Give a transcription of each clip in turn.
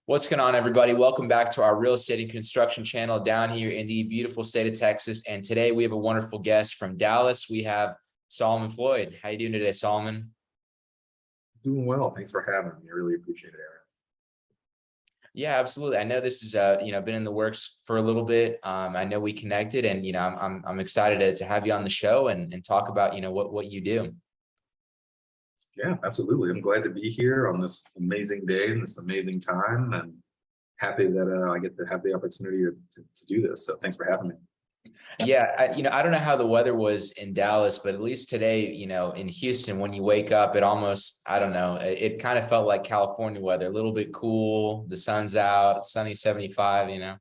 What's going on, everybody? Welcome back to our real estate and construction channel down here in the beautiful state of Texas. And today we have a wonderful guest from Dallas. We have Solomon Floyd. How you doing today, Solomon? Doing well. Thanks for having me. I really appreciate it, Aaron. Yeah, absolutely. I know this is been in the works for a little bit. I know we connected, and I'm excited to have you on the show and talk about what you do. Yeah, absolutely. I'm glad to be here on this amazing day and this amazing time, and happy that I get to have the opportunity to do this. So thanks for having me. Yeah, I don't know how the weather was in Dallas, but at least today, in Houston, when you wake up, it almost, I don't know, it kind of felt like California weather, a little bit cool. The sun's out, sunny 75. Yeah,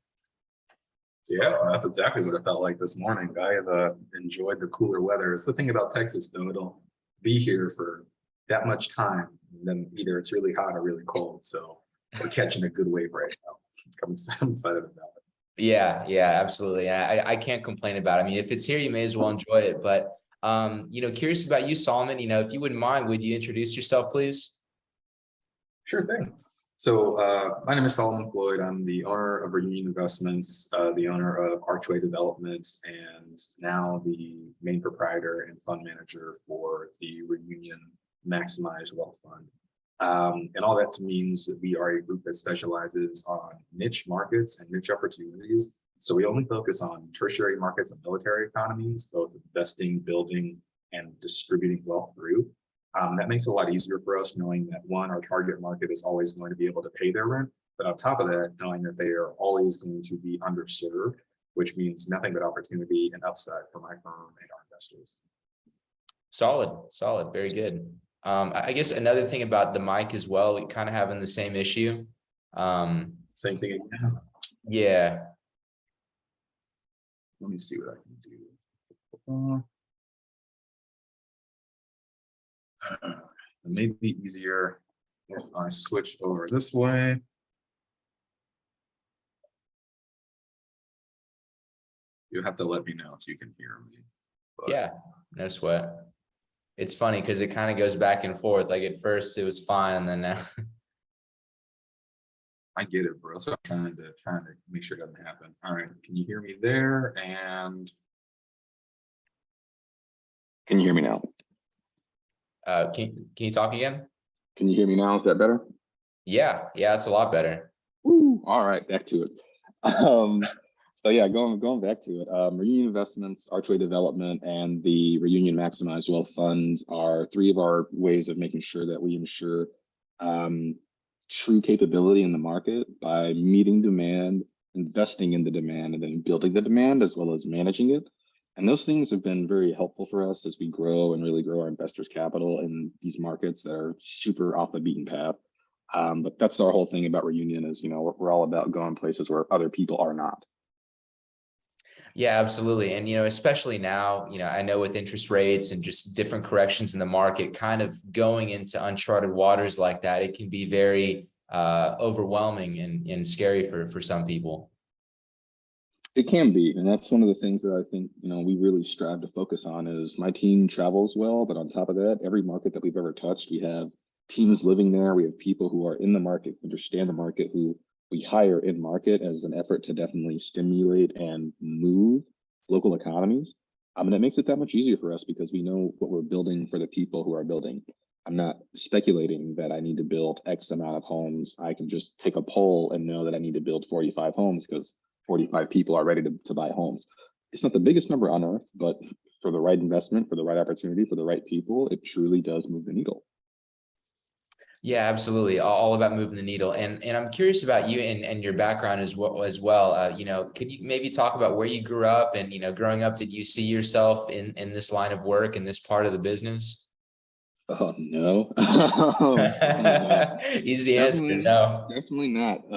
that's exactly what it felt like this morning. I have enjoyed the cooler weather. It's the thing about Texas, though, it'll be here for that much time, and then either it's really hot or really cold. So we're catching a good wave right now. I'm excited about it. Yeah, absolutely. And I can't complain about it. I mean, if it's here, you may as well enjoy it. But curious about you, Solomon. If you wouldn't mind, would you introduce yourself, please? Sure thing. So my name is Solomon Floyd. I'm the owner of Reunion Investments, the owner of Archway Development, and now the main proprietor and fund manager for the Reunion Maximize Wealth Fund. And all that means that we are a group that specializes on niche markets and niche opportunities. So we only focus on tertiary markets and military economies, both investing, building, and distributing wealth through. That makes it a lot easier for us, knowing that one, our target market is always going to be able to pay their rent, but on top of that, knowing that they are always going to be underserved, which means nothing but opportunity and upside for my firm and our investors. Solid, very good. I guess another thing about the mic as well, we kind of having the same issue. Same thing again. Yeah. Let me see what I can do. It may be easier if I switch over this way. You'll have to let me know if you can hear me. But yeah, no sweat. It's funny because it kind of goes back and forth. Like at first it was fine, and then now. I get it, bro. So I'm trying to make sure it doesn't happen. All right, can you hear me there? And can you hear me now? Can you talk again? Can you hear me now? Is that better? Yeah, it's a lot better. Woo. All right, back to it. So yeah, going back to it, Reunion Investments, Archway Development, and the Reunion Maximize Wealth Funds are three of our ways of making sure that we ensure true capability in the market by meeting demand, investing in the demand, and then building the demand as well as managing it. And those things have been very helpful for us as we grow and really grow our investors' capital in these markets that are super off the beaten path. But that's our whole thing about Reunion is, we're all about going places where other people are not. Yeah, absolutely. And, especially now, I know with interest rates and just different corrections in the market, kind of going into uncharted waters like that, it can be very overwhelming and scary for some people. It can be. And that's one of the things that I think, we really strive to focus on is my team travels well, but on top of that, every market that we've ever touched, we have teams living there. We have people who are in the market, understand the market, who we hire in market as an effort to definitely stimulate and move local economies. And it makes it that much easier for us because we know what we're building for the people who are building. I'm not speculating that I need to build X amount of homes. I can just take a poll and know that I need to build 45 homes because 45 people are ready to buy homes. It's not the biggest number on earth, but for the right investment, for the right opportunity, for the right people, it truly does move the needle. Yeah, absolutely. All about moving the needle. And I'm curious about you and your background as well. Could you maybe talk about where you grew up and, growing up, did you see yourself in this line of work, in this part of the business? Oh, no. Easy answer, no. Definitely not.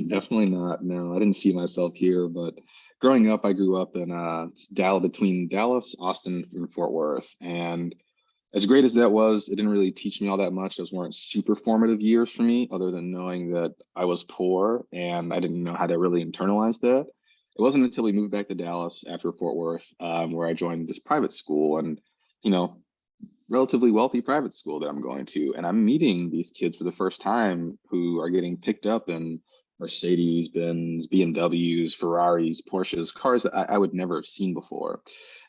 Definitely not. No, I didn't see myself here, but growing up, I grew up in between Dallas, Austin, and Fort Worth. And as great as that was, it didn't really teach me all that much. Those weren't super formative years for me, other than knowing that I was poor and I didn't know how to really internalize that. It wasn't until we moved back to Dallas after Fort Worth, where I joined this private school. And, relatively wealthy private school that I'm going to, and I'm meeting these kids for the first time who are getting picked up in Mercedes, Benz, BMWs, Ferraris, Porsches, cars that I would never have seen before.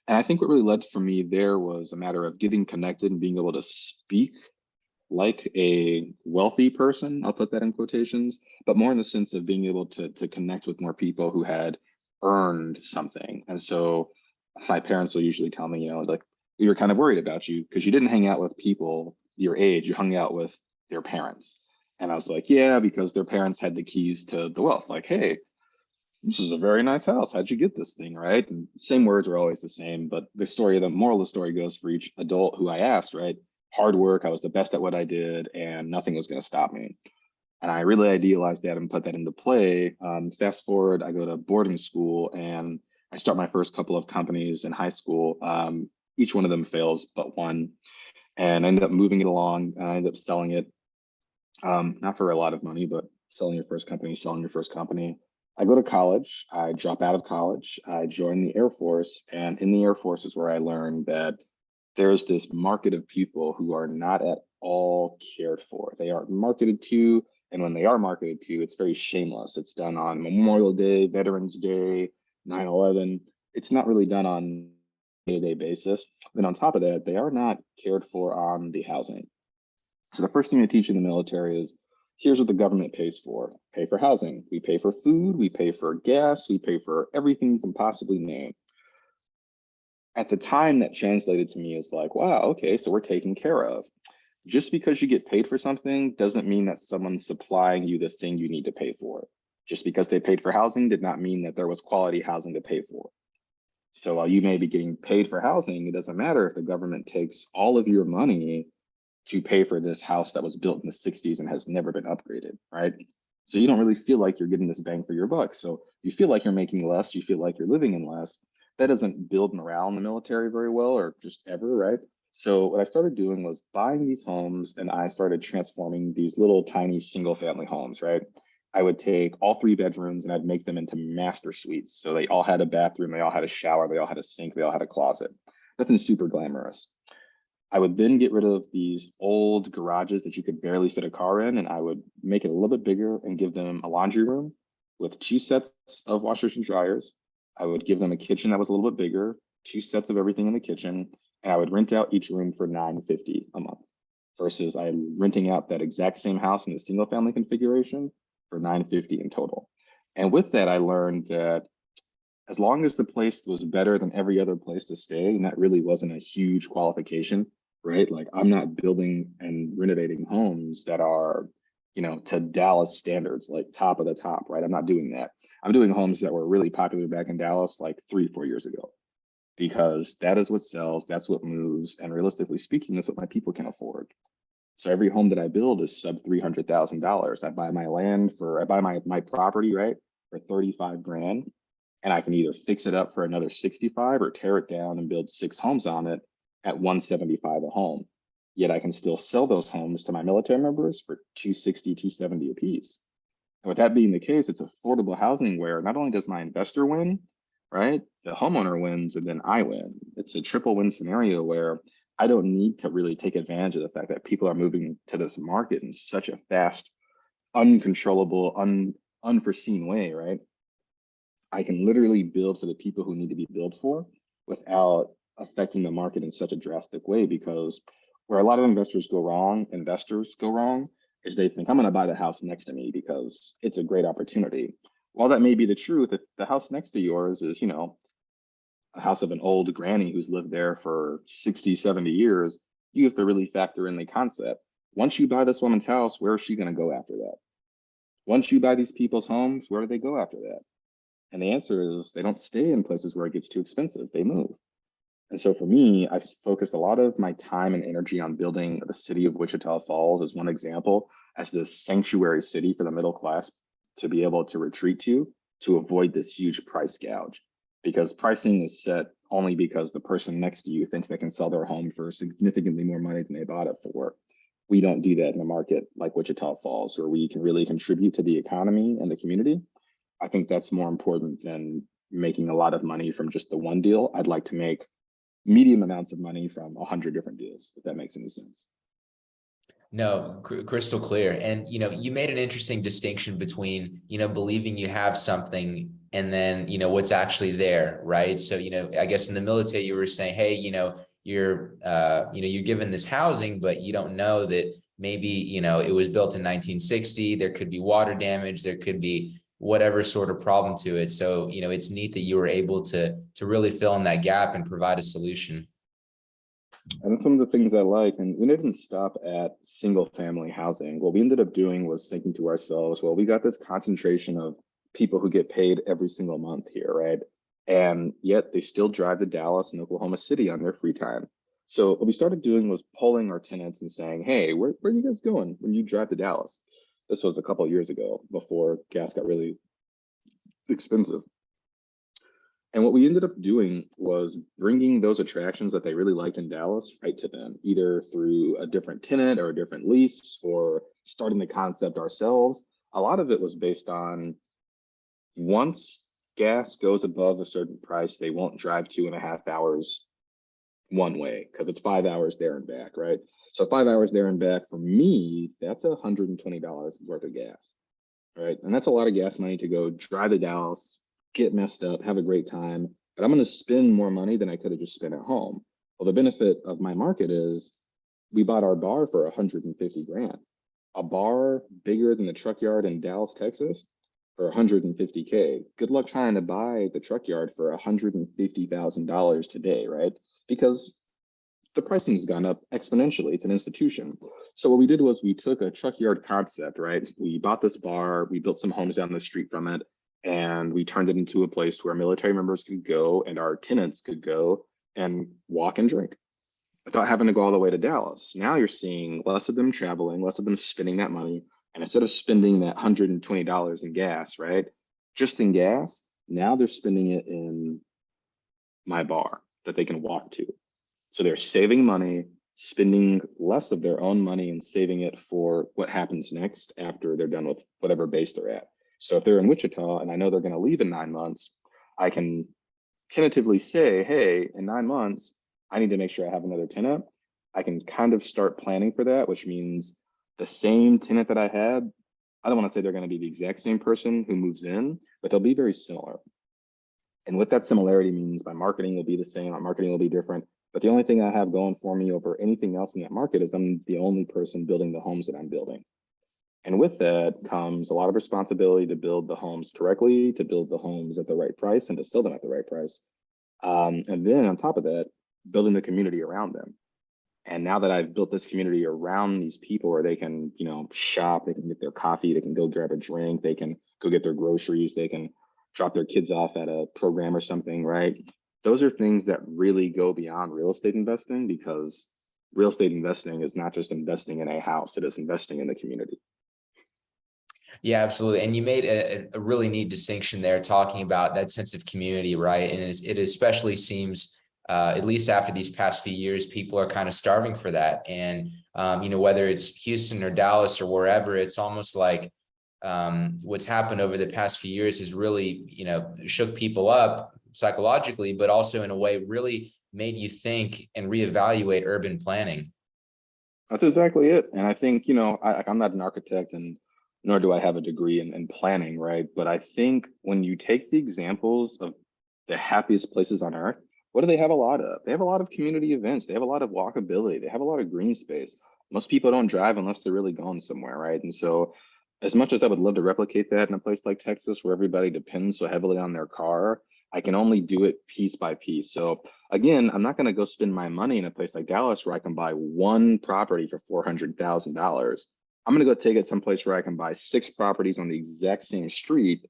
And I think what really led for me there was a matter of getting connected and being able to speak like a wealthy person, I'll put that in quotations, but more in the sense of being able to connect with more people who had earned something. And so my parents will usually tell me, like, we were kind of worried about you because you didn't hang out with people your age, you hung out with their parents. And I was like, yeah, because their parents had the keys to the wealth. Like, hey, this is a very nice house. How'd you get this thing, right? And same words are always the same, but the moral of the story goes for each adult who I asked, right? Hard work, I was the best at what I did, and nothing was going to stop me. And I really idealized that and put that into play. Fast forward, I go to boarding school and I start my first couple of companies in high school. Each one of them fails but one. And I ended up moving it along. And I ended up selling it, not for a lot of money, but selling selling your first company. I go to college, I drop out of college, I join the Air Force. And in the Air Force is where I learned that there's this market of people who are not at all cared for. They are marketed to, and when they are marketed to, it's very shameless. It's done on Memorial Day, Veterans Day, 9/11. It's not really done on a day-to-day basis. Then on top of that, they are not cared for on the housing. So the first thing they teach in the military is, here's what the government pays for. Pay for housing. We pay for food, we pay for gas, we pay for everything you can possibly name. At the time, that translated to me as like, wow, okay, so we're taken care of. Just because you get paid for something doesn't mean that someone's supplying you the thing you need to pay for. Just because they paid for housing did not mean that there was quality housing to pay for. So while you may be getting paid for housing, it doesn't matter if the government takes all of your money to pay for this house that was built in the 60s and has never been upgraded, right? So you don't really feel like you're getting this bang for your buck. So you feel like you're making less, you feel like you're living in less. That doesn't build morale in the military very well, or just ever, right? So what I started doing was buying these homes and I started transforming these little tiny single family homes, right? I would take all 3 bedrooms and I'd make them into master suites. So they all had a bathroom, they all had a shower, they all had a sink, they all had a closet. Nothing super glamorous. I would then get rid of these old garages that you could barely fit a car in, and I would make it a little bit bigger and give them a laundry room with 2 sets of washers and dryers. I would give them a kitchen that was a little bit bigger, 2 sets of everything in the kitchen, and I would rent out each room for $950 a month versus I'm renting out that exact same house in the single family configuration for $950 in total. And with that, I learned that as long as the place was better than every other place to stay, and that really wasn't a huge qualification, right? Like I'm not building and renovating homes that are, to Dallas standards, like top of the top, right? I'm not doing that. I'm doing homes that were really popular back in Dallas like 3, 4 years ago, because that is what sells, that's what moves. And realistically speaking, that's what my people can afford. So every home that I build is sub $300,000. I buy my property, right, for 35 grand. And I can either fix it up for another 65 or tear it down and build 6 homes on it at 175 a home. Yet I can still sell those homes to my military members for 260, 270 a piece. And with that being the case, it's affordable housing where not only does my investor win, right? The homeowner wins and then I win. It's a triple win scenario where I don't need to really take advantage of the fact that people are moving to this market in such a fast, uncontrollable, unforeseen way, right? I can literally build for the people who need to be built for without affecting the market in such a drastic way, because where a lot of investors go wrong, is they think I'm going to buy the house next to me because it's a great opportunity. While that may be the truth, if the house next to yours is, a house of an old granny who's lived there for 60, 70 years, you have to really factor in the concept. Once you buy this woman's house, where is she going to go after that? Once you buy these people's homes, where do they go after that? And the answer is they don't stay in places where it gets too expensive, they move. And so for me, I've focused a lot of my time and energy on building the city of Wichita Falls as one example, as this sanctuary city for the middle class to be able to retreat to avoid this huge price gouge. Because pricing is set only because the person next to you thinks they can sell their home for significantly more money than they bought it for. We don't do that in a market like Wichita Falls, where we can really contribute to the economy and the community. I think that's more important than making a lot of money from just the one deal. I'd like to make medium amounts of money from 100 different deals, if that makes any sense. No, crystal clear. And, you made an interesting distinction between, believing you have something and then, what's actually there, right? So, I guess in the military, you were saying, hey, you're given this housing, but you don't know that maybe, it was built in 1960. There could be water damage. There could be whatever sort of problem to it. So, it's neat that you were able to really fill in that gap and provide a solution. And that's some of the things I like. And we didn't stop at single family housing. What we ended up doing was thinking to ourselves, well, we got this concentration of people who get paid every single month here, right? And yet they still drive to Dallas and Oklahoma City on their free time. So what we started doing was polling our tenants and saying, hey, where are you guys going when you drive to Dallas? This was a couple of years ago before gas got really expensive. And what we ended up doing was bringing those attractions that they really liked in Dallas right to them, either through a different tenant or a different lease or starting the concept ourselves. A lot of it was based on once gas goes above a certain price, they won't drive 2.5 hours one way because it's 5 hours there and back, right? So 5 hours there and back for me, that's $120 worth of gas, right? And that's a lot of gas money to go drive to Dallas, get messed up, have a great time, but I'm going to spend more money than I could have just spent at home. Well, the benefit of my market is we bought our bar for 150 grand. A bar bigger than the truck yard in Dallas, Texas for 150K. Good luck trying to buy the truck yard for $150,000 today, right? Because the pricing has gone up exponentially. It's an institution. So what we did was we took a truck yard concept, right? We bought this bar, we built some homes down the street from it, and we turned it into a place where military members could go and our tenants could go and walk and drink without having to go all the way to Dallas. Now you're seeing less of them traveling, less of them spending that money. And instead of spending that $120 in gas, right? Just in gas, now they're spending it in my bar that they can walk to. So they're saving money, spending less of their own money and saving it for what happens next after they're done with whatever base they're at. So if they're in Wichita and I know they're going to leave in 9 months, I can tentatively say, hey, in 9 months, I need to make sure I have another tenant. I can kind of start planning for that, which means the same tenant that I had, I don't want to say they're going to be the exact same person who moves in, but they'll be very similar. And what that similarity means, my marketing will be the same, my marketing will be different. But the only thing I have going for me over anything else in that market is I'm the only person building the homes that I'm building. And with that comes a lot of responsibility to build the homes correctly, to build the homes at the right price and to sell them at the right price. And then on top of that, building the community around them. And now that I've built this community around these people where they can, shop, they can get their coffee, they can go grab a drink, they can go get their groceries, they can drop their kids off at a program or something, right? Those are things that really go beyond real estate investing, because real estate investing is not just investing in a house, it is investing in the community. Yeah, absolutely. And you made a really neat distinction there, talking about that sense of community, right? And it especially seems, at least after these past few years, people are kind of starving for that. And, whether it's Houston or Dallas or wherever, it's almost like what's happened over the past few years has really, shook people up psychologically, but also in a way really made you think and reevaluate urban planning. That's exactly it. And I think, I'm not an architect and nor do I have a degree in planning, right? But I think when you take the examples of the happiest places on earth, what do they have a lot of? They have a lot of community events. They have a lot of walkability. They have a lot of green space. Most people don't drive unless they're really going somewhere, right? And so as much as I would love to replicate that in a place like Texas where everybody depends so heavily on their car, I can only do it piece by piece. So again, I'm not going to go spend my money in a place like Dallas where I can buy one property for $400,000. I'm going to go take it someplace where I can buy 6 properties on the exact same street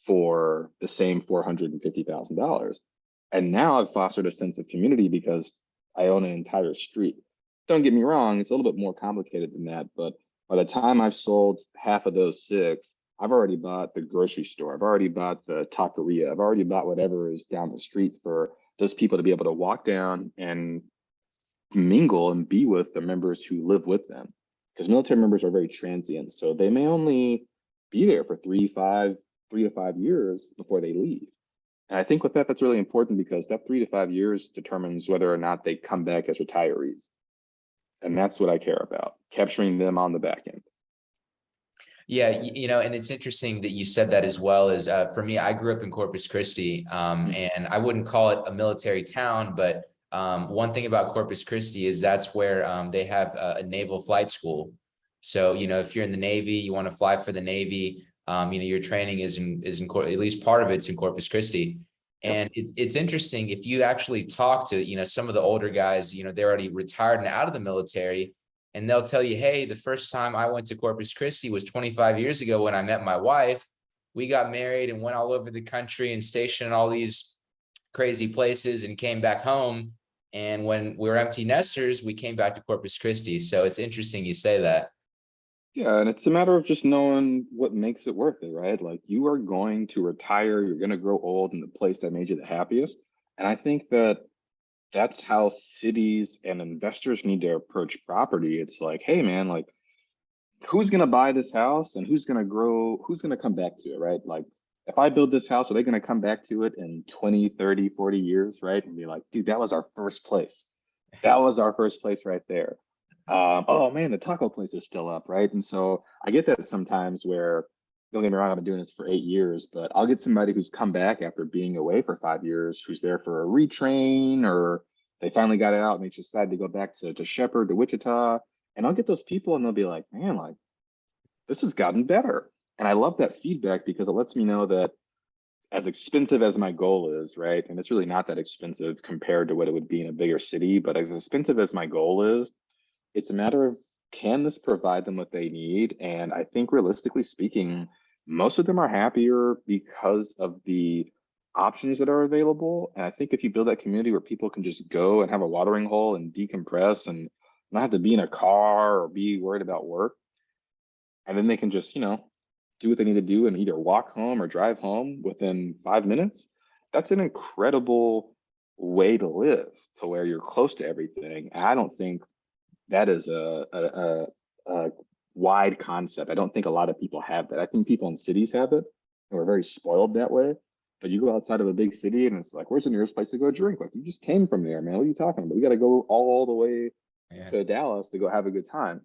for the same $450,000. And now I've fostered a sense of community because I own an entire street. Don't get me wrong, it's a little bit more complicated than that, but by the time I've sold half of those 6, I've already bought the grocery store. I've already bought the taqueria. I've already bought whatever is down the street for those people to be able to walk down and mingle and be with the members who live with them. Because military members are very transient. So they may only be there for 3 to 5 years before they leave. And I think with that, that's really important because that 3 to 5 years determines whether or not they come back as retirees. And that's what I care about, capturing them on the back end. Yeah, and it's interesting that you said that as well. As for me, I grew up in Corpus Christi, and I wouldn't call it a military town, but one thing about Corpus Christi is that's where they have a naval flight school. So, if you're in the Navy, you want to fly for the Navy, your training is at least part of it's in Corpus Christi. Yep. And it's interesting if you actually talk to, some of the older guys, they're already retired and out of the military. And they'll tell you, hey, the first time I went to Corpus Christi was 25 years ago when I met my wife. We got married and went all over the country and stationed in all these crazy places and came back home. And when we were empty nesters, we came back to Corpus Christi. So it's interesting you say that. Yeah, and it's a matter of just knowing what makes it worth it, right? Like you are going to retire, you're going to grow old in the place that made you the happiest. And I think that that's how cities and investors need to approach property. It's like, hey man, like who's gonna buy this house and who's gonna come back to it, right? Like if I build this house, are they gonna come back to it in 20, 30, 40 years, right? And be like, dude, that was our first place. That was our first place right there. Oh man, the taco place is still up, right? And so I get that sometimes where, don't get me wrong, I've been doing this for 8 years, but I'll get somebody who's come back after being away for 5 years, who's there for a retrain, or they finally got it out and they just decided to go back to Shepherd, to Wichita. And I'll get those people and they'll be like, man, like this has gotten better. And I love that feedback because it lets me know that as expensive as my goal is, right? And it's really not that expensive compared to what it would be in a bigger city, but as expensive as my goal is, it's a matter of can this provide them what they need? And I think realistically speaking, most of them are happier because of the options that are available. And I think if you build that community where people can just go and have a watering hole and decompress and not have to be in a car or be worried about work, and then they can just, do what they need to do and either walk home or drive home within 5 minutes, that's an incredible way to live to where you're close to everything. And I don't think that is a wide concept. I don't think a lot of people have that. I think people in cities have it, and we're very spoiled that way. But you go outside of a big city, and it's like, where's the nearest place to go drink? Like, you just came from there, man. What are you talking about? We got to go all the way to Dallas to go have a good time.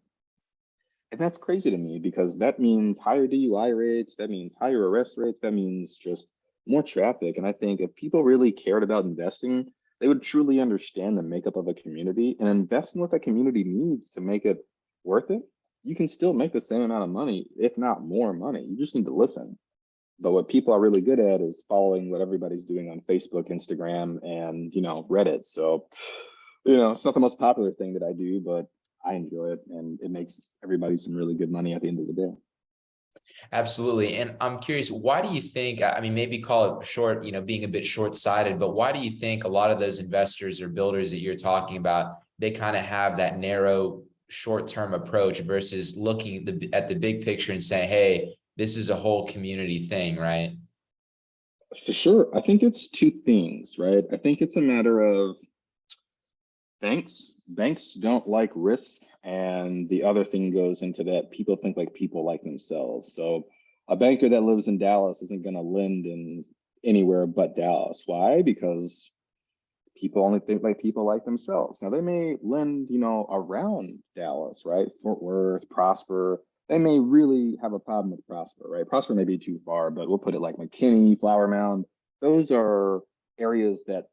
And that's crazy to me because that means higher DUI rates, that means higher arrest rates, that means just more traffic. And I think if people really cared about investing, they would truly understand the makeup of a community and invest in what that community needs to make it worth it. You can still make the same amount of money, if not more money. You just need to listen. But what people are really good at is following what everybody's doing on Facebook, Instagram, and Reddit. So, it's not the most popular thing that I do, but I enjoy it and it makes everybody some really good money at the end of the day. Absolutely. And I'm curious, why do you think, I mean, maybe call it short, being a bit short-sighted, but why do you think a lot of those investors or builders that you're talking about, they kind of have that narrow short-term approach versus looking at the big picture and saying, hey, this is a whole community thing, right? For sure. I think it's two things, right? I think it's a matter of banks don't like risk, and the other thing goes into that people think like people like themselves. So a banker that lives in Dallas isn't going to lend in anywhere but Dallas. Why? Because people only think like people like themselves. Now they may lend around Dallas, right? Fort Worth, Prosper, they may really have a problem with Prosper, right? Prosper may be too far, but we'll put it like McKinney, Flower Mound. Those are areas that,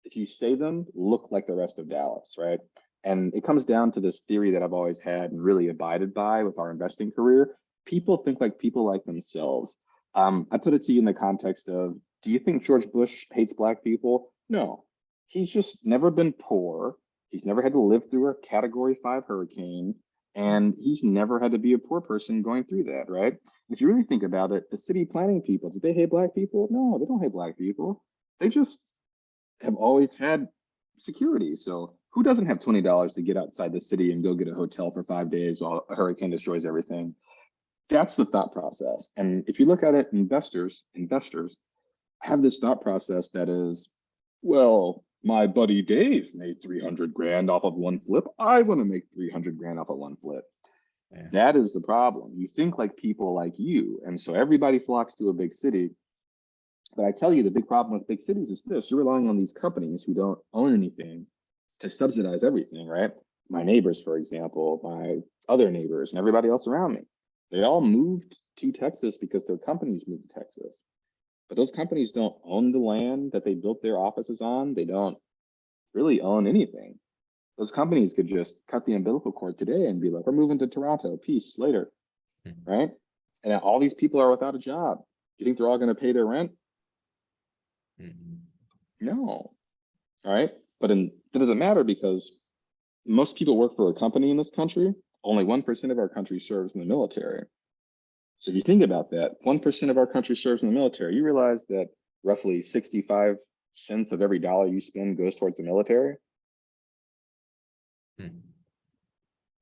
if you say them, look like the rest of Dallas, right? And it comes down to this theory that I've always had and really abided by with our investing career. People think like people like themselves. I put it to you in the context of, do you think George Bush hates Black people? No, he's just never been poor. He's never had to live through a Category 5 hurricane, and he's never had to be a poor person going through that, right? If you really think about it, the city planning people, did they hate Black people? No, they don't hate Black people. They just have always had security. So who doesn't have $20 to get outside the city and go get a hotel for 5 days while a hurricane destroys everything? That's the thought process. And if you look at it, investors have this thought process that is, well, my buddy Dave made 300 grand off of one flip. I want to make 300 grand off of one flip. Yeah. That is the problem. You think like people like you. And so everybody flocks to a big city. But I tell you, the big problem with big cities is this: you're relying on these companies who don't own anything to subsidize everything, right? My neighbors, for example, my other neighbors, and everybody else around me, they all moved to Texas because their companies moved to Texas. But those companies don't own the land that they built their offices on. They don't really own anything. Those companies could just cut the umbilical cord today and be like, we're moving to Toronto, peace, later, right? And all these people are without a job. You think they're all going to pay their rent? No. All right. But that doesn't matter because most people work for a company in this country. Only 1% of our country serves in the military. So if you think about that, 1% of our country serves in the military. You realize that roughly 65 cents of every dollar you spend goes towards the military.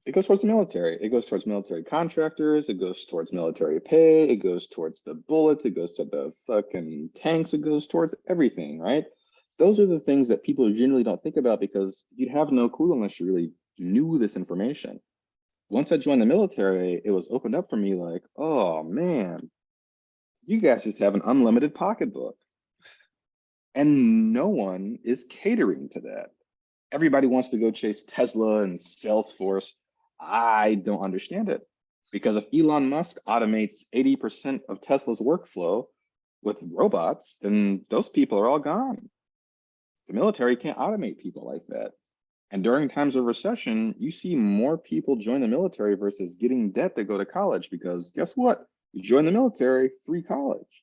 It goes towards the military. It goes towards military contractors. It goes towards military pay. It goes towards the bullets. It goes to the fucking tanks. It goes towards everything, right? Those are the things that people generally don't think about because you'd have no clue unless you really knew this information. Once I joined the military, it was opened up for me like, oh man, you guys just have an unlimited pocketbook. And no one is catering to that. Everybody wants to go chase Tesla and Salesforce. I don't understand it. Because if Elon Musk automates 80% of Tesla's workflow with robots, then those people are all gone. The military can't automate people like that. And during times of recession, you see more people join the military versus getting debt to go to college because guess what? You join the military, free college.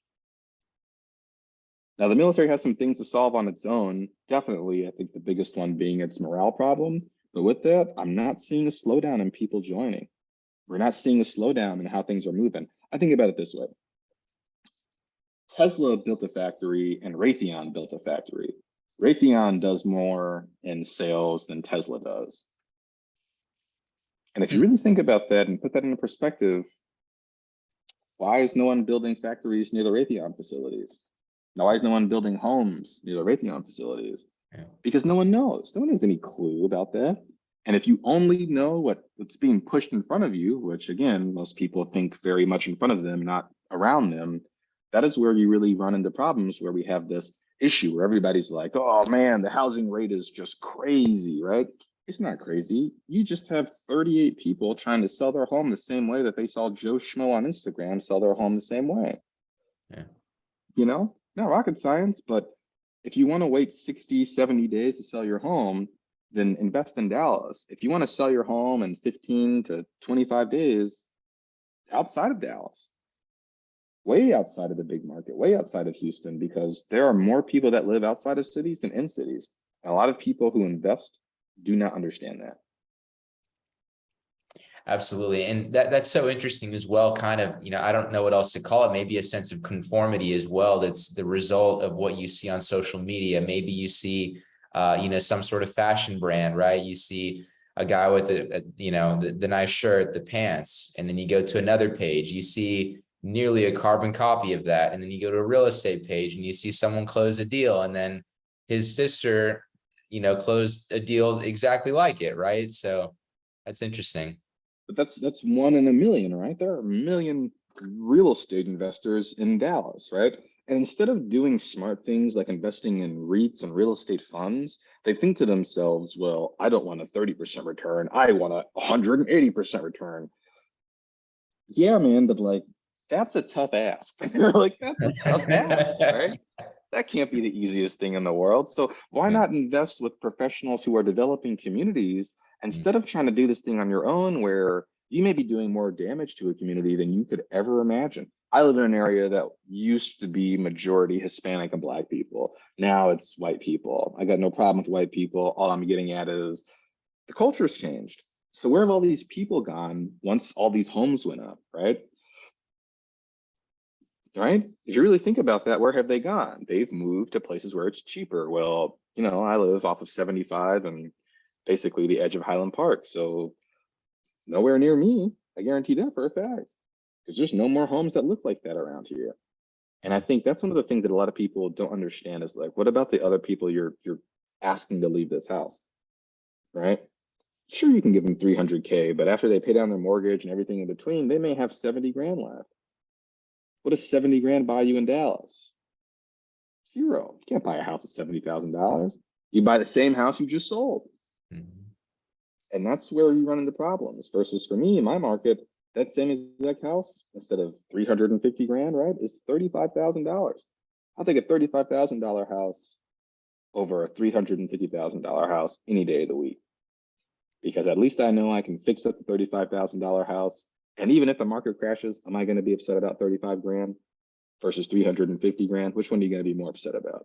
Now, the military has some things to solve on its own. Definitely, I think the biggest one being its morale problem. But with that, I'm not seeing a slowdown in people joining. We're not seeing a slowdown in how things are moving. I think about it this way. Tesla built a factory and Raytheon built a factory. Raytheon does more in sales than Tesla does. And if you really think about that and put that into perspective, why is no one building factories near the Raytheon facilities? Now, why is no one building homes near the Raytheon facilities? Because no one knows. No one has any clue about that. And if you only know what's being pushed in front of you, which again, most people think very much in front of them, not around them, that is where you really run into problems where we have this issue where everybody's like, oh man, the housing rate is just crazy, right? It's not crazy. You just have 38 people trying to sell their home the same way that they saw Joe Schmo on Instagram sell their home the same way. Yeah. You know, not rocket science, but if you want to wait 60, 70 days to sell your home, then invest in Dallas. If you want to sell your home in 15 to 25 days outside of Dallas, way outside of the big market, way outside of Houston, because there are more people that live outside of cities than in cities. And a lot of people who invest do not understand that. Absolutely. And that's so interesting as well. Kind of, I don't know what else to call it. Maybe a sense of conformity as well. That's the result of what you see on social media. Maybe you see, some sort of fashion brand, right? You see a guy with the nice shirt, the pants, and then you go to another page, you see nearly a carbon copy of that. And then you go to a real estate page and you see someone close a deal, and then his sister, closed a deal exactly like it, right? So that's interesting. But that's one in a million, right? There are a million real estate investors in Dallas, right? And instead of doing smart things like investing in REITs and real estate funds, they think to themselves, well, I don't want a 30% return. I want a 180% return. Yeah, man, but like, that's a tough ask. Like, that's a tough ask, right? That can't be the easiest thing in the world. So why not invest with professionals who are developing communities instead of trying to do this thing on your own where you may be doing more damage to a community than you could ever imagine? I live in an area that used to be majority Hispanic and Black people. Now it's white people. I got no problem with white people. All I'm getting at is the culture's changed. So where have all these people gone once all these homes went up, right? Right? If you really think about that, where have they gone? They've moved to places where it's cheaper. Well, I live off of 75 and basically the edge of Highland Park. So nowhere near me. I guarantee that for a fact. Because there's no more homes that look like that around here. And I think that's one of the things that a lot of people don't understand is like, what about the other people you're asking to leave this house? Right? Sure, you can give them 300K, but after they pay down their mortgage and everything in between, they may have 70 grand left. What does 70 grand buy you in Dallas? Zero. You can't buy a house at $70,000. You buy the same house you just sold. Mhm. And that's where you run into problems. Versus for me, in my market, that same exact house, instead of 350 grand, right, is $35,000. I'll take a $35,000 house over a $350,000 house any day of the week. Because at least I know I can fix up the $35,000 house. And even if the market crashes, am I going to be upset about 35 grand versus 350 grand? Which one are you going to be more upset about?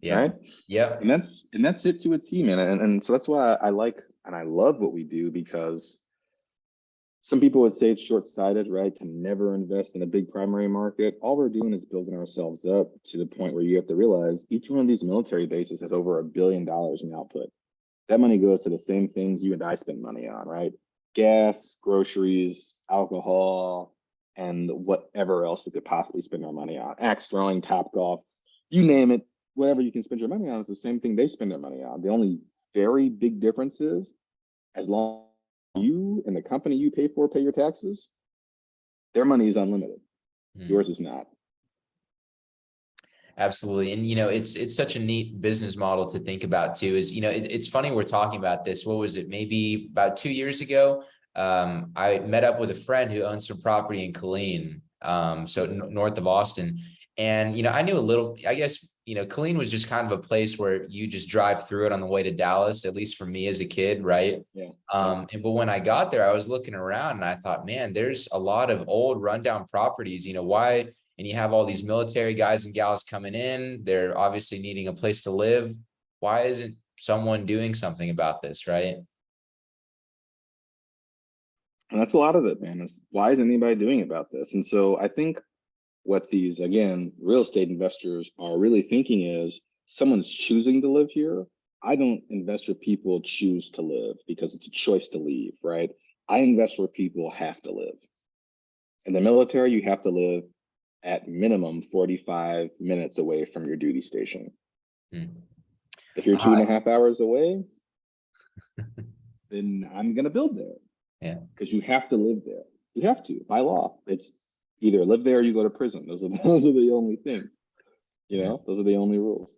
Yeah. Right. Yep. And that's it to a T, man. And so that's why I like and I love what we do, because some people would say it's short-sighted, right, to never invest in a big primary market. All we're doing is building ourselves up to the point where you have to realize each one of these military bases has over $1 billion in output. That money goes to the same things you and I spend money on, right? Gas, groceries, alcohol, and whatever else we could possibly spend our money on. Axe throwing, top golf, you name it, whatever you can spend your money on is the same thing they spend their money on. The only very big difference is, as long as you and the company you pay for pay your taxes, their money is unlimited. Yours is not. Absolutely. And, it's such a neat business model to think about too, is, it's funny we're talking about this. What was it? Maybe about 2 years ago, I met up with a friend who owns some property in Killeen, so north of Austin. And, I knew a little, I guess, Killeen was just kind of a place where you just drive through it on the way to Dallas, at least for me as a kid. Right. Yeah. But when I got there, I was looking around and I thought, man, there's a lot of old rundown properties, why? And you have all these military guys and gals coming in. They're obviously needing a place to live. Why isn't someone doing something about this, right? And that's a lot of it, man. Is why isn't anybody doing about this? And so I think what these, again, real estate investors are really thinking is someone's choosing to live here. I don't invest where people choose to live because it's a choice to leave, right? I invest where people have to live. In the military, you have to live at minimum 45 minutes away from your duty station. If you're 2.5 hours away, then I'm going to build there. Yeah. Because you have to live there. You have to, by law. It's either live there or you go to prison. Those are the only things. Those are the only rules.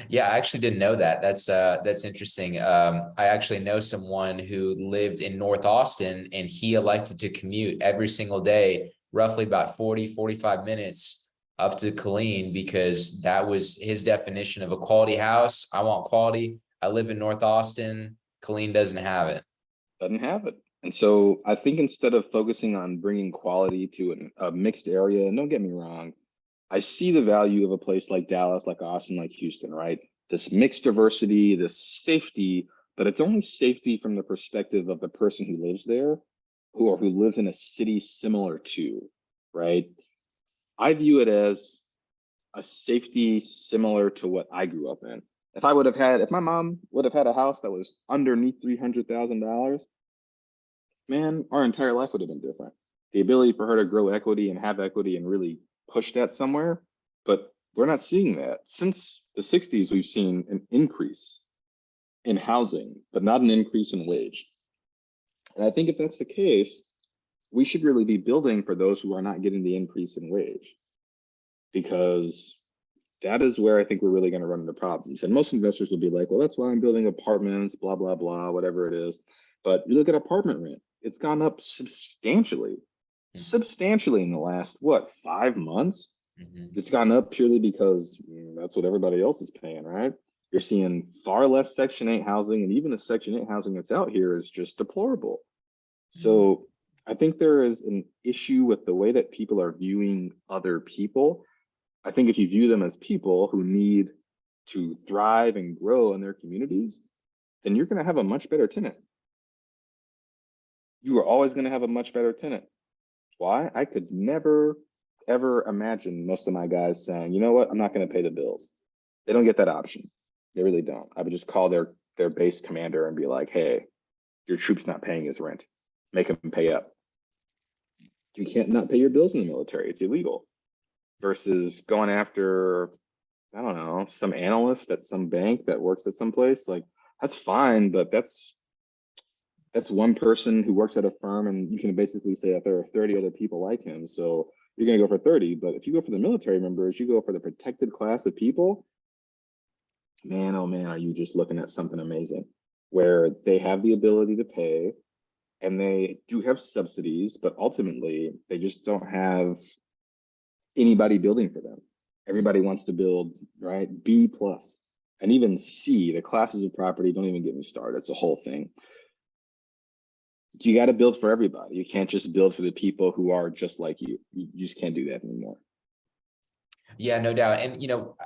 Yeah, I actually didn't know that. That's interesting. I actually know someone who lived in North Austin and he elected to commute every single day, roughly about 45 minutes up to Killeen, because that was his definition of a quality house. I want quality. I live in North Austin. Killeen doesn't have it. Doesn't have it. And so I think instead of focusing on bringing quality to a mixed area, and don't get me wrong, I see the value of a place like Dallas, like Austin, like Houston, right? This mixed diversity, this safety, but it's only safety from the perspective of the person who lives there, who lives in a city similar to, right? I view it as a safety similar to what I grew up in. If my mom would have had a house that was underneath $300,000, man, our entire life would have been different. The ability for her to grow equity and have equity and really push that somewhere, but we're not seeing that. Since the 60s, we've seen an increase in housing, but not an increase in wage. And I think if that's the case, we should really be building for those who are not getting the increase in wage, because that is where I think we're really going to run into problems. And most investors will be like, well, that's why I'm building apartments, blah, blah, blah, whatever it is. But you look at apartment rent, it's gone up substantially in the last, 5 months? It's gone up purely because that's what everybody else is paying, right? You're seeing far less Section 8 housing, and even the Section 8 housing that's out here is just deplorable. So I think there is an issue with the way that people are viewing other people. I think if you view them as people who need to thrive and grow in their communities, then you're going to have a much better tenant. You are always going to have a much better tenant. Why? I could never, ever imagine most of my guys saying, you know what, I'm not going to pay the bills. They don't get that option. They really don't. I would just call their base commander and be like, hey, your troop's not paying his rent. Make him pay up. You can't not pay your bills in the military. It's illegal. Versus going after, I don't know, some analyst at some bank that works at some place. Like, that's fine, but that's one person who works at a firm, and you can basically say that there are 30 other people like him. So you're going to go for 30. But if you go for the military members, you go for the protected class of people, man, oh man, are you just looking at something amazing where they have the ability to pay and they do have subsidies, but ultimately they just don't have anybody building for them. Everybody wants to build, right? B plus, and even C, the classes of property, don't even get me started. It's a whole thing. You got to build for everybody. You can't just build for the people who are just like you. You just can't do that anymore. Yeah, no doubt. And,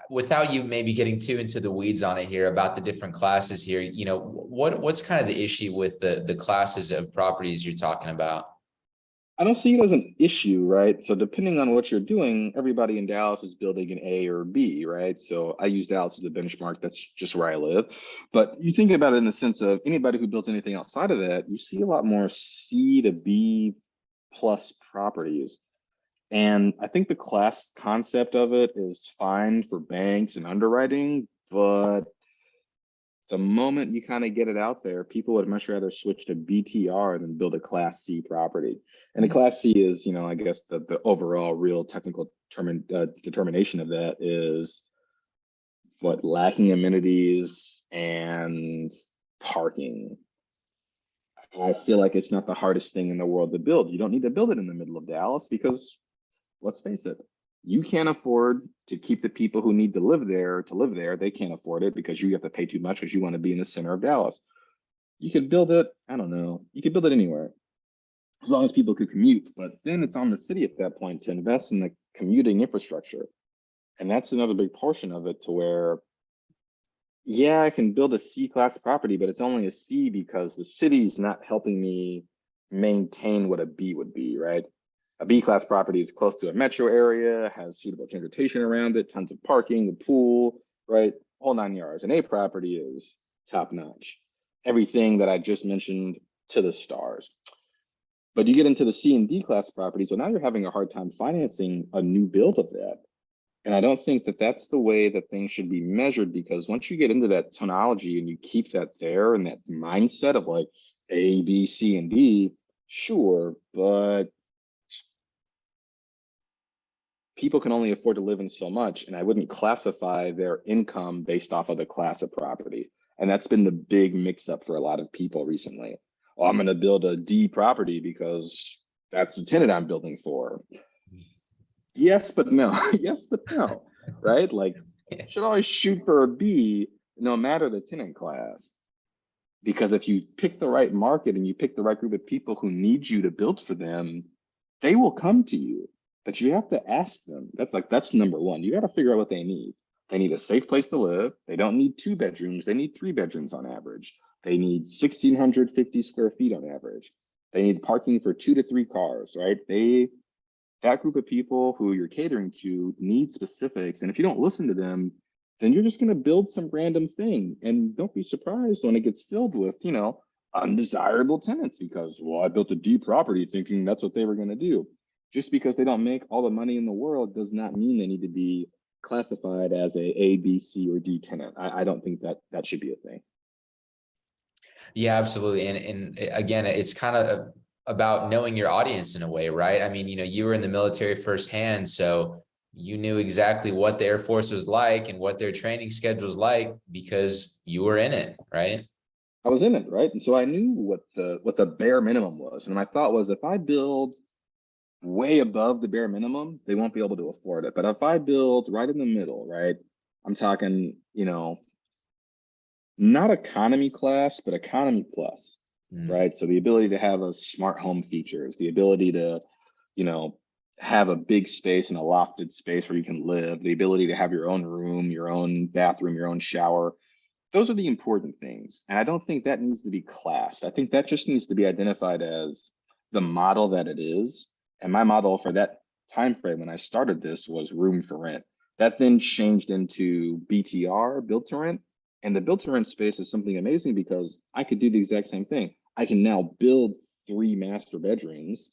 without you maybe getting too into the weeds on it here about the different classes here, what's kind of the issue with the classes of properties you're talking about? I don't see it as an issue, right? So depending on what you're doing, everybody in Dallas is building an A or B, right? So I use Dallas as a benchmark. That's just where I live. But you think about it in the sense of anybody who builds anything outside of that, you see a lot more C to B plus properties. And I think the class concept of it is fine for banks and underwriting, but the moment you kind of get it out there, people would much rather switch to BTR than build a Class C property. And a Class C is, I guess the overall real technical determination of that is what, lacking amenities and parking. I feel like it's not the hardest thing in the world to build. You don't need to build it in the middle of Dallas because, let's face it, you can't afford to keep the people who need to live there. They can't afford it because you have to pay too much because you want to be in the center of Dallas. You could build it, I don't know, you could build it anywhere as long as people could commute. But then it's on the city at that point to invest in the commuting infrastructure. And that's another big portion of it, to where, yeah, I can build a C-class property, but it's only a C because the city's not helping me maintain what a B would be, right? A B-class property is close to a metro area, has suitable transportation around it, tons of parking, the pool, right? Whole 9 yards. An A property is top-notch. Everything that I just mentioned to the stars. But you get into the C and D class properties, so now you're having a hard time financing a new build of that. And I don't think that that's the way that things should be measured, because once you get into that tonology and you keep that there and that mindset of like A, B, C, and D, sure, but people can only afford to live in so much, and I wouldn't classify their income based off of the class of property. And that's been the big mix up for a lot of people recently. Oh, I'm going to build a D property because that's the tenant I'm building for. Yes, but no. Yes, but no. Right? Like, should always shoot for a B, no matter the tenant class. Because if you pick the right market and you pick the right group of people who need you to build for them, they will come to you. But you have to ask them. That's number one. You got to figure out what they need. They need a safe place to live. They don't need 2 bedrooms. They need 3 bedrooms on average. They need 1,650 square feet on average. They need parking for 2 to 3 cars, right? That group of people who you're catering to need specifics. And if you don't listen to them, then you're just going to build some random thing. And don't be surprised when it gets filled with, undesirable tenants because, well, I built a D property thinking that's what they were going to do. Just because they don't make all the money in the world does not mean they need to be classified as a B, C, or D tenant. I don't think that should be a thing. Yeah, absolutely. And again, it's kind of about knowing your audience in a way, right? I mean, you were in the military firsthand, so you knew exactly what the Air Force was like and what their training schedule was like because you were in it, right? I was in it, right? And so I knew what the bare minimum was. And my thought was, if I build way above the bare minimum, they won't be able to afford it. But if I build right in the middle, right? I'm talking, not economy class, but economy plus, right? So the ability to have a smart home features, the ability to, have a big space and a lofted space where you can live, the ability to have your own room, your own bathroom, your own shower. Those are the important things. And I don't think that needs to be classed. I think that just needs to be identified as the model that it is. And my model for that time frame when I started this was room for rent. That then changed into BTR, built to rent. And the built to rent space is something amazing because I could do the exact same thing. I can now build 3 master bedrooms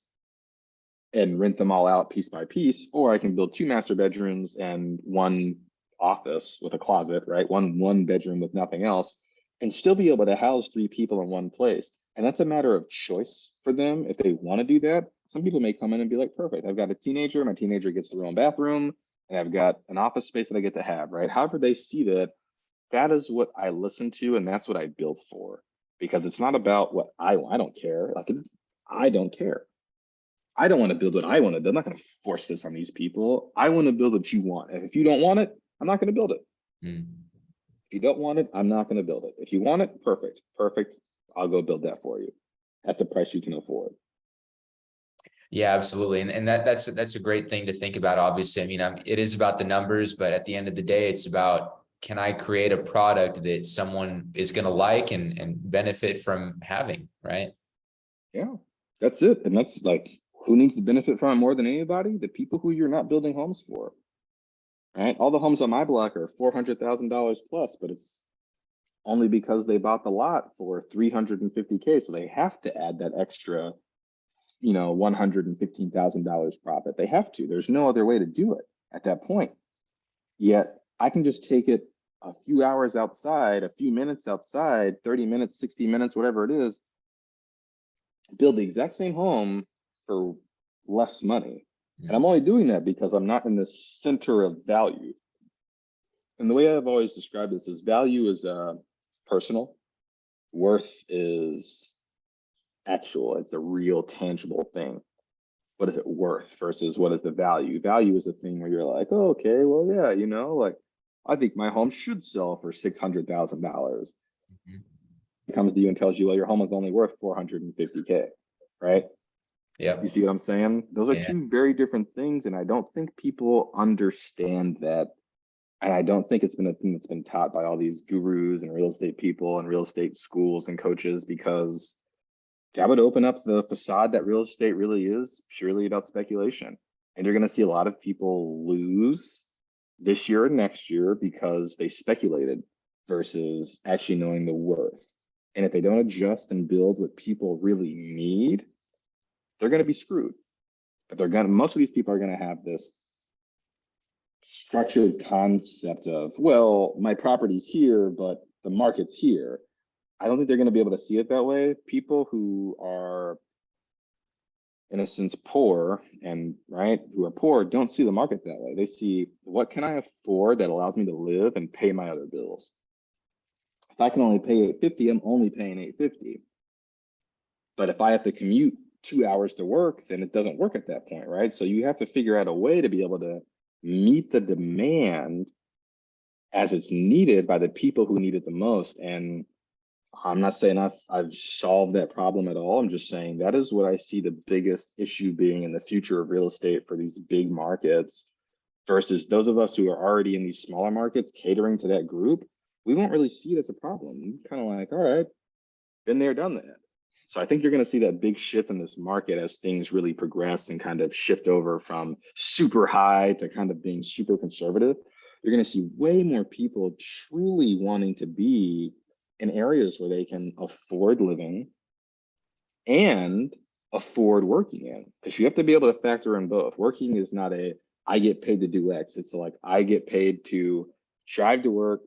and rent them all out piece by piece, or I can build 2 master bedrooms and 1 office with a closet, right? One bedroom with nothing else, and still be able to house 3 people in one place. And that's a matter of choice for them if they want to do that. Some people may come in and be like, perfect, I've got a teenager, my teenager gets their own bathroom, and I've got an office space that I get to have, right? However they see that, that is what I listen to, and that's what I built for. Because it's not about what I want. I don't care. I don't care. I don't want to build what I want to build. I'm not going to force this on these people. I want to build what you want. And if you don't want it, I'm not going to build it. Mm. If you don't want it, I'm not going to build it. If you want it, perfect, perfect. I'll go build that for you at the price you can afford. Yeah, absolutely. And that's a great thing to think about. Obviously, I mean, it is about the numbers, but at the end of the day, it's about, can I create a product that someone is going to like and benefit from having, right? Yeah, that's it. And that's like, who needs to benefit from it more than anybody? The people who you're not building homes for, right? All the homes on my block are $400,000 plus, but it's only because they bought the lot for $350K. So they have to add that extra, $115,000 profit. They have to. There's no other way to do it at that point. Yet I can just take it a few hours outside, a few minutes outside, 30 minutes, 60 minutes, whatever it is, build the exact same home for less money. And I'm only doing that because I'm not in the center of value. And the way I've always described this is value is personal, worth is actual. It's a real tangible thing. What is it worth versus what is the value? Value is a thing where you're like, oh, okay, well, yeah, like I think my home should sell for $600,000. Mm-hmm. It comes to you and tells you, well, your home is only worth $450K, right? Yeah. You see what I'm saying? Those are two very different things, and I don't think people understand that. And I don't think it's been a thing that's been taught by all these gurus and real estate people and real estate schools and coaches, because that would open up the facade that real estate really is purely about speculation. And you're going to see a lot of people lose this year and next year because they speculated versus actually knowing the worth. And if they don't adjust and build what people really need, they're going to be screwed. But most of these people are going to have this structured concept of, well, my property's here, but the market's here. I don't think they're going to be able to see it that way. People who are, in a sense, poor who are poor don't see the market that way. They see, what can I afford that allows me to live and pay my other bills? If I can only pay $850, I'm only paying $850. But if I have to commute 2 hours to work, then it doesn't work at that point, right? So you have to figure out a way to be able to meet the demand as it's needed by the people who need it the most. And I'm not saying I've solved that problem at all. I'm just saying that is what I see the biggest issue being in the future of real estate for these big markets versus those of us who are already in these smaller markets catering to that group. We won't really see it as a problem. Kind of like, all right, been there, done that. So I think you're going to see that big shift in this market as things really progress and kind of shift over from super high to kind of being super conservative. You're going to see way more people truly wanting to be in areas where they can afford living and afford working in, because you have to be able to factor in both. Working is not I get paid to do X. It's like I get paid to drive to work,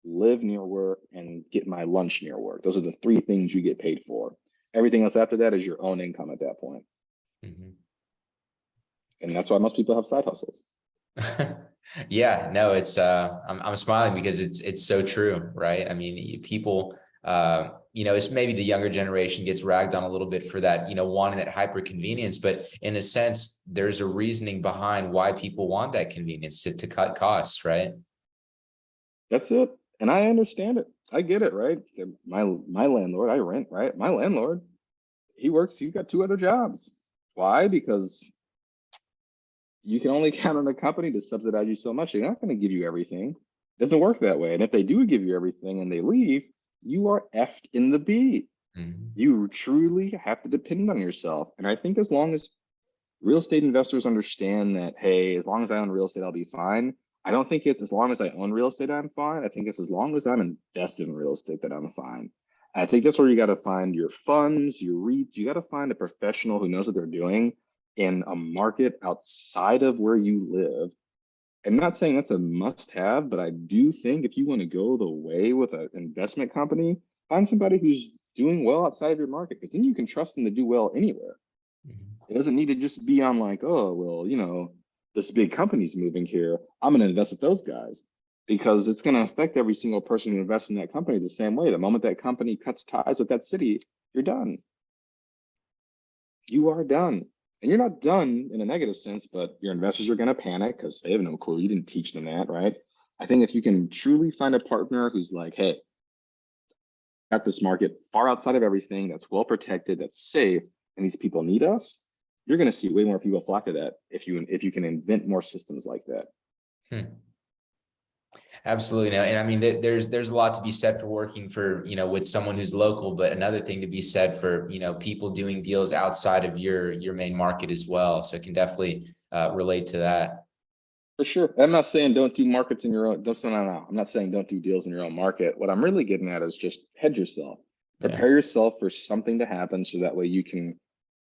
live near work, and get my lunch near work. Those are the three things you get paid for. Everything else after that is your own income at that point. Mm-hmm. And that's why most people have side hustles. Yeah, no, it's I'm smiling because it's so true, right? I mean, people it's maybe the younger generation gets ragged on a little bit for that, wanting that hyper convenience, but in a sense, there's a reasoning behind why people want that convenience to cut costs, right? That's it. And I understand it. I get it, right? My landlord, I rent, right? My landlord, he works, he's got 2 other jobs. Why? Because you can only count on a company to subsidize you so much. They're not going to give you everything. It doesn't work that way. And if they do give you everything and they leave, you are effed in the B. Mm-hmm. You truly have to depend on yourself. And I think as long as real estate investors understand that, hey, as long as I own real estate, I'll be fine. I don't think it's as long as I own real estate, I'm fine. I think it's as long as I'm invested in real estate that I'm fine. I think that's where you got to find your funds, your REITs. You got to find a professional who knows what they're doing in a market outside of where you live. I'm not saying that's a must have, but I do think if you want to go the way with an investment company, find somebody who's doing well outside of your market, because then you can trust them to do well anywhere. It doesn't need to just be on like, oh, well, you know, this big company's moving here, I'm going to invest with those guys, because it's going to affect every single person who invests in that company the same way. The moment that company cuts ties with that city, you're done. You are done. And you're not done in a negative sense, but your investors are going to panic because they have no clue. You didn't teach them that, right? I think if you can truly find a partner who's like, hey, got this market far outside of everything, that's well protected, that's safe, and these people need us, you're going to see way more people flock to that if you can invent more systems like that. Absolutely. No, and I mean, there's a lot to be said for working for, you know, with someone who's local, but another thing to be said for, you know, people doing deals outside of your main market as well. So it can definitely relate to that. For sure. I'm not saying don't do markets in your own, no. I'm not saying don't do deals in your own market. What I'm really getting at is just hedge yourself. Prepare yourself for something to happen so that way you can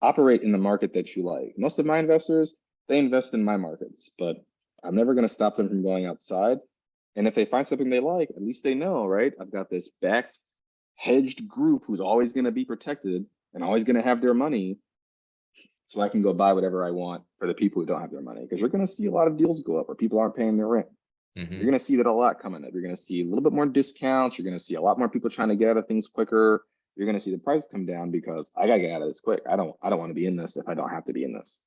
operate in the market that you like. Most of my investors, they invest in my markets, but I'm never going to stop them from going outside. And if they find something they like, at least they know, right? I've got this backed, hedged group who's always going to be protected and always going to have their money, so I can go buy whatever I want for the people who don't have their money. Because you're going to see a lot of deals go up where people aren't paying their rent. You're going to see that a lot coming up. You're going to see a little bit more discounts. You're going to see a lot more people trying to get out of things quicker. You're going to see the price come down because I got to get out of this quick. I don't want to be in this if I don't have to be in this.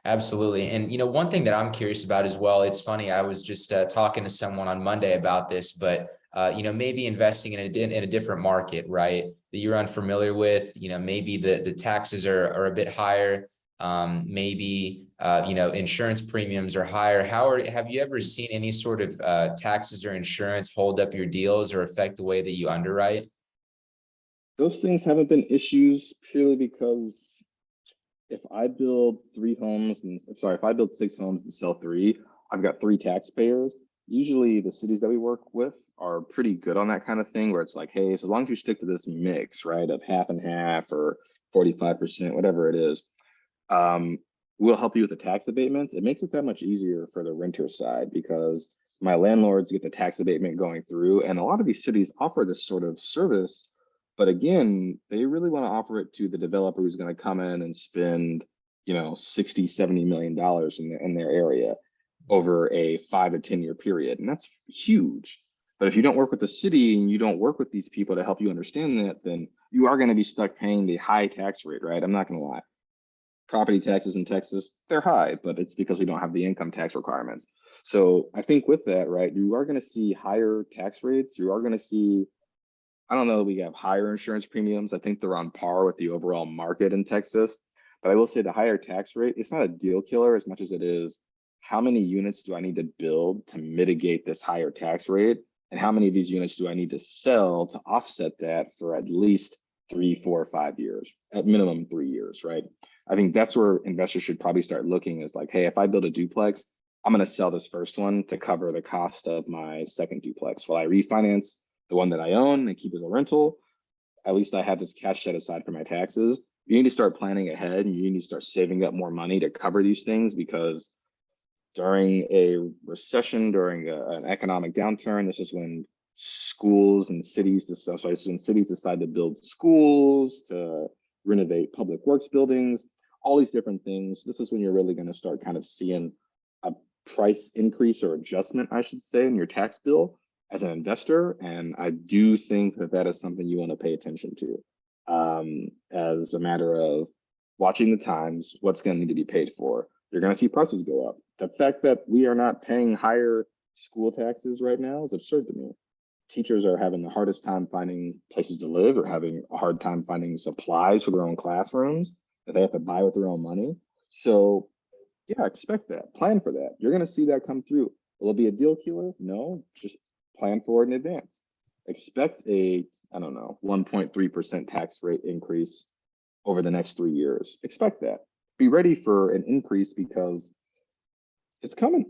Absolutely. And, you know, one thing that I'm curious about as well, it's funny, I was just talking to someone on Monday about this, but, you know, maybe investing in a different market, right, that you're unfamiliar with, you know, maybe the taxes are a bit higher. Maybe, you know, insurance premiums are higher. Have you ever seen any sort of taxes or insurance hold up your deals or affect the way that you underwrite? Those things haven't been issues purely because if I build if I build 6 homes and sell 3, I've got 3 taxpayers. Usually the cities that we work with are pretty good on that kind of thing, where it's like, hey, as long as you stick to this mix, right, of half and half or 45%, whatever it is, we'll help you with the tax abatements. It makes it that much easier for the renter side because my landlords get the tax abatement going through, and a lot of these cities offer this sort of service. But again, they really want to offer it to the developer who's going to come in and spend, you know, 60, $70 million in their area over a 5 to 10 year period. And that's huge. But if you don't work with the city and you don't work with these people to help you understand that, then you are going to be stuck paying the high tax rate, right? I'm not going to lie. Property taxes in Texas, they're high, but it's because we don't have the income tax requirements. So I think with that, right, you are going to see higher tax rates. You are going to see, I don't know that we have higher insurance premiums. I think they're on par with the overall market in Texas. But I will say the higher tax rate, it's not a deal killer as much as it is how many units do I need to build to mitigate this higher tax rate? And how many of these units do I need to sell to offset that for at least 3, 4, 5 years, at minimum 3 years, right? I think that's where investors should probably start looking is like, hey, if I build a duplex, I'm going to sell this first one to cover the cost of my second duplex. While I refinance the one that I own and keep as a rental, at least I have this cash set aside for my taxes. You need to start planning ahead and you need to start saving up more money to cover these things, because during a recession, during an economic downturn, this is when schools and cities decide, so when cities decide to build schools, to renovate public works buildings, all these different things. This is when you're really going to start kind of seeing a price increase or adjustment, I should say, in your tax bill as an investor. And I do think that that is something you want to pay attention to, as a matter of watching the times, what's going to need to be paid for. You're going to see prices go up. The fact that we are not paying higher school taxes right now is absurd to me. Teachers are having the hardest time finding places to live, or having a hard time finding supplies for their own classrooms that they have to buy with their own money. So yeah, expect that. Plan for that. You're going to see that come through. Will it be a deal killer? No, just plan for it in advance. Expect a, I don't know, 1.3% tax rate increase over the next 3 years. Expect that. Be ready for an increase because it's coming.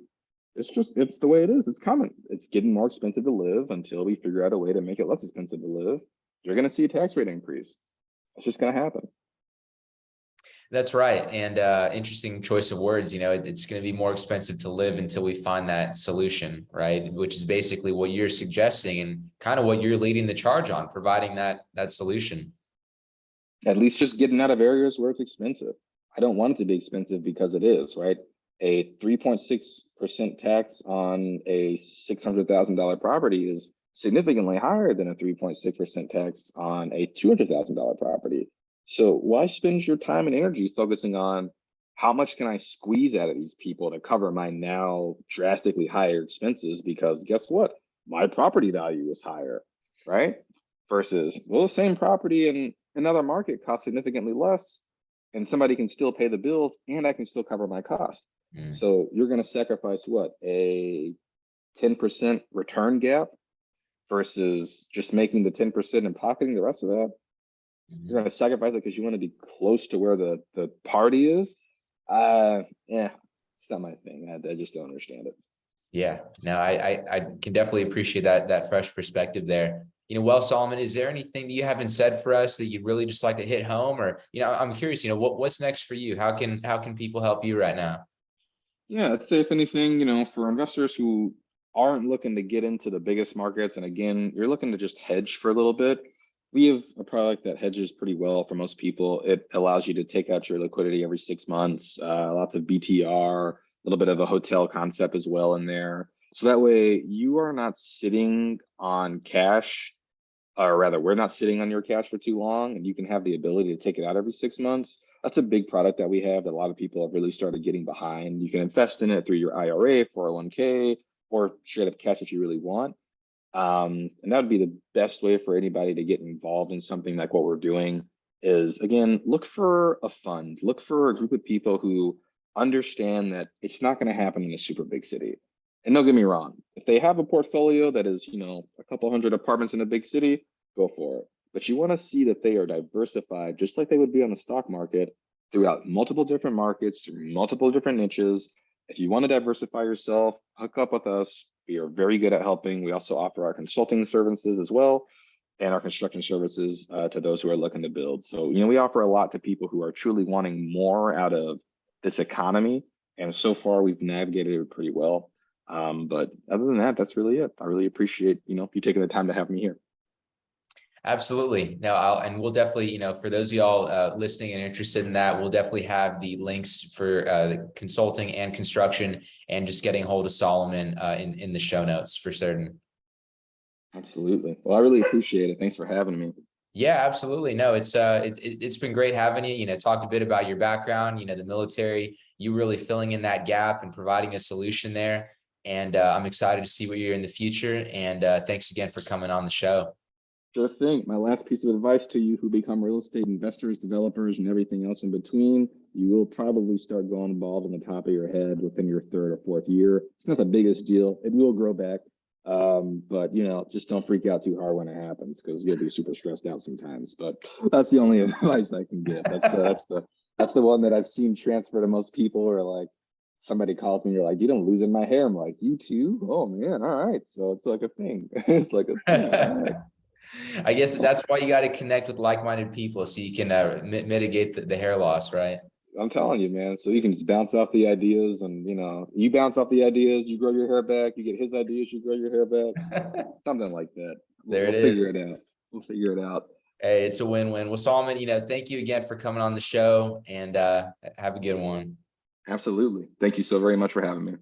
It's the way it is. It's coming. It's getting more expensive to live until we figure out a way to make it less expensive to live. You're going to see a tax rate increase. It's just going to happen. That's right. And interesting choice of words. It's going to be more expensive to live until we find that solution, right? Which is basically what you're suggesting and kind of what you're leading the charge on, providing that solution. At least just getting out of areas where it's expensive. I don't want it to be expensive because it is, right? A 3.6% tax on a $600,000 property is significantly higher than a 3.6% tax on a $200,000 property. So why spend your time and energy focusing on how much can I squeeze out of these people to cover my now drastically higher expenses? Because guess what? My property value is higher, right? Versus, well, the same property in another market costs significantly less, and somebody can still pay the bills and I can still cover my cost. So you're going to sacrifice what, a 10% return gap versus just making the 10% and pocketing the rest of that. You're going to sacrifice it because you want to be close to where the party is. Yeah, it's not my thing. I just don't understand it. Yeah, no, I can definitely appreciate that fresh perspective there. Well, Solomon, is there anything that you haven't said for us that you'd really just like to hit home? Or, I'm curious, what's next for you? How can people help you right now? Yeah, I'd say if anything, for investors who aren't looking to get into the biggest markets, and again, you're looking to just hedge for a little bit, we have a product that hedges pretty well for most people. It allows you to take out your liquidity every 6 months, lots of BTR, a little bit of a hotel concept as well in there. So that way you are not sitting on cash, or rather, we're not sitting on your cash for too long, and you can have the ability to take it out every 6 months. That's a big product that we have that a lot of people have really started getting behind. You can invest in it through your IRA, 401k, or straight up cash if you really want. And that would be the best way for anybody to get involved in something like what we're doing is, again, look for a fund, look for a group of people who understand that it's not going to happen in a super big city. And don't get me wrong, if they have a portfolio that is, a couple hundred apartments in a big city, go for it. But you want to see that they are diversified, just like they would be on the stock market, throughout multiple different markets, through multiple different niches. If you want to diversify yourself, hook up with us. We are very good at helping. We also offer our consulting services as well, and our construction services to those who are looking to build. So, we offer a lot to people who are truly wanting more out of this economy. And so far, we've navigated it pretty well. But other than that, that's really it. I really appreciate, you taking the time to have me here. Absolutely. No, and we'll definitely, for those of y'all listening and interested in that, we'll definitely have the links for the consulting and construction and just getting hold of Solomon in the show notes for certain. Absolutely. Well, I really appreciate it. Thanks for having me. Yeah, absolutely. No, it's been great having you. Talked a bit about your background, the military, you really filling in that gap and providing a solution there. And I'm excited to see what you're in the future. And thanks again for coming on the show. Sure thing. My last piece of advice to you who become real estate investors, developers, and everything else in between, you will probably start going bald on the top of your head within your 3rd or 4th year. It's not the biggest deal. It will grow back. But just don't freak out too hard when it happens, because you'll be super stressed out sometimes. But that's the only advice I can give. That's the one that I've seen transfer to most people, or like somebody calls me, you're like, you don't losing my hair. I'm like, you too? Oh man, all right. So it's like a thing. It's like a thing. All right. I guess that's why you got to connect with like-minded people so you can mitigate the hair loss, right? I'm telling you, man. So you can just bounce off the ideas, and you bounce off the ideas, you grow your hair back. You get his ideas, you grow your hair back. Something like that. We'll figure it out. We'll figure it out. Hey, it's a win-win. Well, Solomon, thank you again for coming on the show, and have a good one. Absolutely. Thank you so very much for having me.